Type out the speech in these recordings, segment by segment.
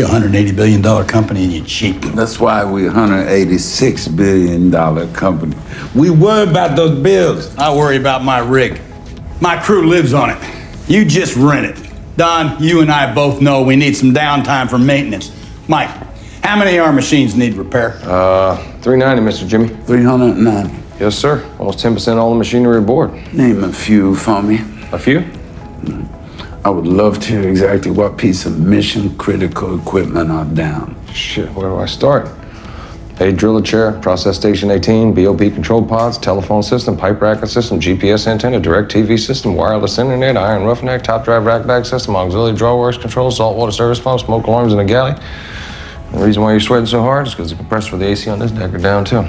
$180 billion company and you cheat. That's why we're a $186 billion company. We worry about those bills. I worry about my rig. My crew lives on it. You just rent it. Don, you and I both know we need some downtime for maintenance. Mike, how many of our machines need repair? 390, Mr. Jimmy. 390. Yes, sir. Almost 10% of all the machinery aboard. Name a few for me. A few? I would love to hear exactly what piece of mission-critical equipment are down. Shit, where do I start? A driller chair, process station 18, BOP control pods, telephone system, pipe racking system, GPS antenna, direct TV system, wireless internet, iron roughneck, top drive rack bag system, auxiliary drawworks control, saltwater service pump, smoke alarms in the galley. And the reason why you're sweating so hard is because the compressor for the AC on this deck are down too.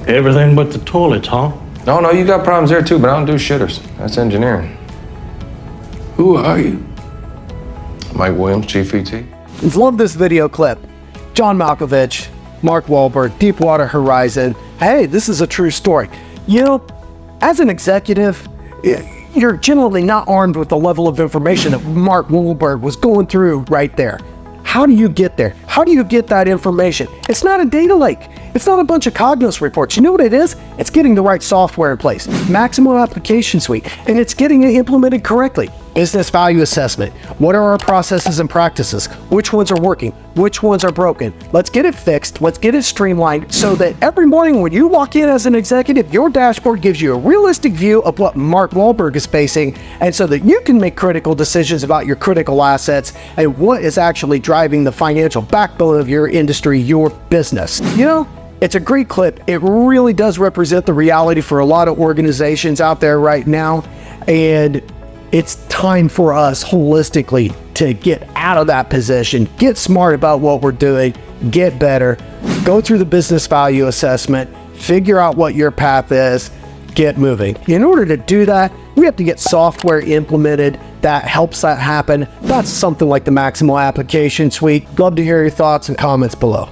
Everything but the toilets, huh? No, you got problems there too, but I don't do shitters. That's engineering. Who are you? Mike Williams, Chief ET. Love this video clip. John Malkovich, Mark Wahlberg, Deepwater Horizon. Hey, this is a true story. You know, as an executive, you're generally not armed with the level of information that Mark Wahlberg was going through right there. How do you get there? How do you get that information? It's not a data lake. It's not a bunch of Cognos reports. You know what it is? It's getting the right software in place. Maximo Application Suite, and it's getting it implemented correctly. Business value assessment. What are our processes and practices? Which ones are working? Which ones are broken? Let's get it fixed. Let's get it streamlined so that every morning when you walk in as an executive, your dashboard gives you a realistic view of what Mark Wahlberg is facing, and so that you can make critical decisions about your critical assets and what is actually driving the financial backbone of your industry, your business. You know, it's a great clip. It really does represent the reality for a lot of organizations out there right now, and it's time for us holistically to get out of that position, get smart about what we're doing, get better, go through the business value assessment, figure out what your path is, get moving. In order to do that, we have to get software implemented that helps that happen. That's something like the Maximo Application Suite. Love to hear your thoughts and comments below.